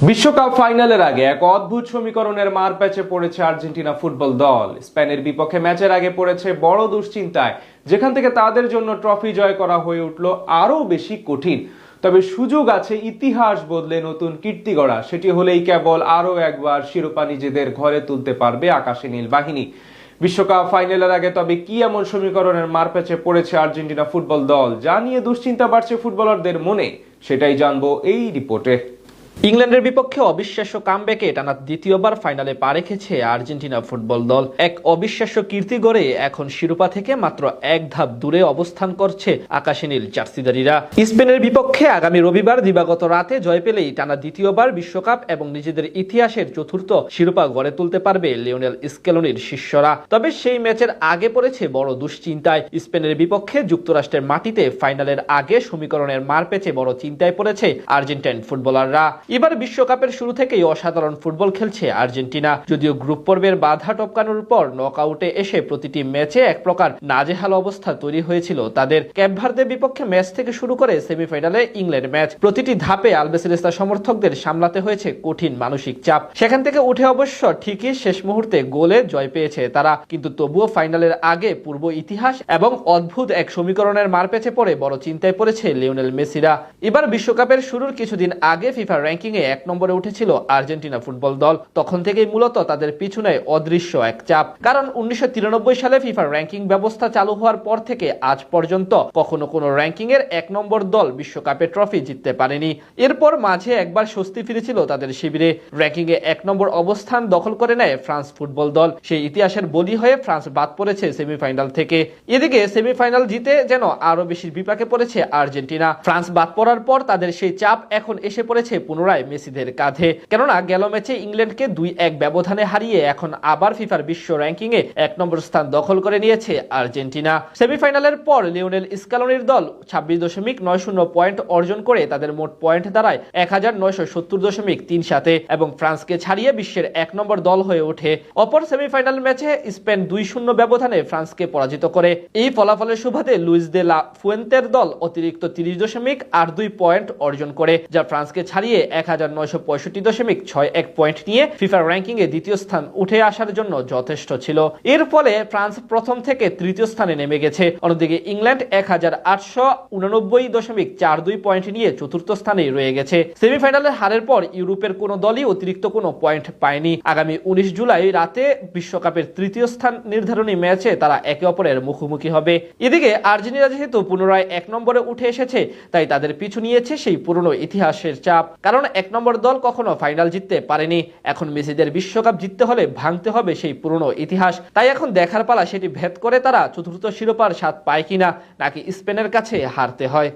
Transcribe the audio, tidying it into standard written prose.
বিশ্বকাপ ফাইনালের আগে এক অদ্ভুত সমীকরণের মারপ্যাচে পড়েছে আর্জেন্টিনা ফুটবল দল। স্পেনের বিপক্ষে ম্যাচের আগে পড়েছে বড় দুশ্চিন্তায়, যেখান থেকে তাদের জন্য ট্রফি জয় করা হয়ে উঠল আরো বেশি কঠিন। তবে সুযোগ আছে ইতিহাস বদলে নতুন কীর্তি গড়া, সেটি হলেই কেবল আরো একবার শিরোপা নিজেদের ঘরে তুলতে পারবে আকাশে নীল বাহিনী। বিশ্বকাপ ফাইনালের আগে তবে কি এমন সমীকরণের মারপ্যাচে পড়েছে আর্জেন্টিনা ফুটবল দল, যা নিয়ে দুশ্চিন্তা বাড়ছে ফুটবলারদের মনে, সেটাই জানবো এই রিপোর্টে। ইংল্যান্ডের বিপক্ষে অবিশ্বাস্য কামব্যাকে টানা দ্বিতীয়বার ফাইনালে পা রেখেছে আর্জেন্টিনা ফুটবল দল। এক অবিশ্বাস্য কীর্তি গড়ে এখন শিরোপা থেকে মাত্র এক ধাপ দূরে অবস্থান করছে আকাশে নীল জার্সিধারীরা। স্পেনের বিপক্ষে আগামী রবিবার দিবাগত রাতে জয় পেলেই টানা দ্বিতীয়বার বিশ্বকাপ এবং নিজেদের ইতিহাসের চতুর্থ শিরোপা গড়ে তুলতে পারবে লিওনেল স্কেলোনির শিষ্যরা। তবে সেই ম্যাচের আগে পড়েছে বড় দুশ্চিন্তায়। স্পেনের বিপক্ষে যুক্তরাষ্ট্রের মাটিতে ফাইনালের আগে সমীকরণের মারপ্যাচে বড় চিন্তায় পড়েছে আর্জেন্টাইন ফুটবলাররা। এবার বিশ্বকাপের শুরু থেকেই অসাধারণ ফুটবল খেলছে আর্জেন্টিনা। যদিও গ্রুপ পর্বের বাধা টপকানোর পর নকআউটে এসে প্রতিটি ম্যাচে এক প্রকার নাজেহাল অবস্থা তৈরি হয়েছিল তাদের। ক্যাপ ভার্দের বিপক্ষে ম্যাচ থেকে শুরু করে সেমিফাইনালে ইংল্যান্ড ম্যাচ, প্রতিটি ধাপে আলবেসেলেস্তা সমর্থকদের সামলাতে হয়েছে কঠিন মানসিক চাপ। সেখান থেকে উঠে অবশ্য ঠিকই শেষ মুহূর্তে গোলে জয় পেয়েছে তারা, কিন্তু তবুও ফাইনালের আগে পূর্ব ইতিহাস এবং অদ্ভুত এক সমীকরণের মারপ্যাচে পড়ে বড় চিন্তায় পড়েছে লিওনেল মেসিরা। এবার বিশ্বকাপের শুরুর কিছুদিন আগে ফিফা র্যাঙ্কিং এ 1 নম্বরে উঠেছিল আর্জেন্টিনা ফুটবল দল। তখন থেকেই মূলত তাদের পিছনে অদৃশ্য এক চাপ, কারণ 1993 সালে ফিফা র্যাঙ্কিং ব্যবস্থা চালু হওয়ার পর থেকে আজ পর্যন্ত কখনো কোনো র্যাঙ্কিং এর 1 নম্বর দল বিশ্বকাপে ট্রফি জিততে পারেনি। এরপর মাঝে একবার স্বস্তি ফিরেছিল তাদের শিবিরে। র্যাঙ্কিং এ 1 নম্বর অবস্থান দখল করে নেয় ফ্রান্স ফুটবল দল। সেই ইতিহাসের বলি হয়ে ফ্রান্স বাদ পড়েছে সেমিফাইনাল থেকে। এদিকে সেমিফাইনাল জিতে যেন আরো বেশি বিপাকে পড়েছে আর্জেন্টিনা। ফ্রান্স বাদ পড়ার পর তাদের সেই চাপ এখন এসে পড়েছে পুনরায় মেসিদের কাঁধে, কেননা গেল ম্যাচে ইংল্যান্ডকে 2-1 ব্যবধানে হারিয়ে এখন আবার ফিফার বিশ্ব র্যাঙ্কিং এ 1 নম্বর স্থান দখল করে নিয়েছে আর্জেন্টিনা। সেমিফাইনালের পর লিওনেল স্কেলোনির দল 26.90 পয়েন্ট অর্জন করে তাদের মোট পয়েন্ট দাঁড়ায় 1970.37 এবং ফ্রান্সকে ছাড়িয়ে বিশ্বের 1 নম্বর দল হয়ে ওঠে। অপর সেমিফাইনাল ম্যাচে স্পেন 2-0 ব্যবধানে ফ্রান্সকে পরাজিত করে। এই ফলাফলের সুবাদে লুইস দে লা ফুয়েন্তের দল অতিরিক্ত 30.82 পয়েন্ট অর্জন করে, যা ফ্রান্সকে ছাড়িয়ে 1965.61 পয়েন্ট নিয়ে ফিফা র্যাঙ্কিং এ দ্বিতীয় স্থান উঠে আসার জন্য যথেষ্ট ছিল। এর ফলে ফ্রান্স প্রথম থেকে তৃতীয় স্থানে নেমে গেছে। অন্যদিকে ইংল্যান্ড 1889.42 পয়েন্ট নিয়ে চতুর্থ স্থানে রয়ে গেছে। সেমিফাইনালের হারের পর ইউরোপের কোনো দলই অতিরিক্ত কোনো পয়েন্ট পায়নি। আগামী 19 জুলাই রাতে বিশ্বকাপের তৃতীয় স্থান নির্ধারণী ম্যাচে তারা একে অপরের মুখোমুখি হবে। এদিকে আর্জেন্টিনা যেহেতু পুনরায় 1 নম্বরে উঠে এসেছে, তাই তাদের পিছু নিয়েছে সেই পুরনো ইতিহাসের চাপ, কারণ 1 নম্বর দল কখনো ফাইনাল জিততে পারেনি। এখন মেসিদের বিশ্বকাপ জিততে হলে ভাঙতে হবে সেই পুরনো ইতিহাস। তাই এখন দেখার পালা সেটি ভেদ করে তারা চতুর্থ শিরোপার স্বাদ পায় কিনা, নাকি স্পেনের কাছে হারতে হয়।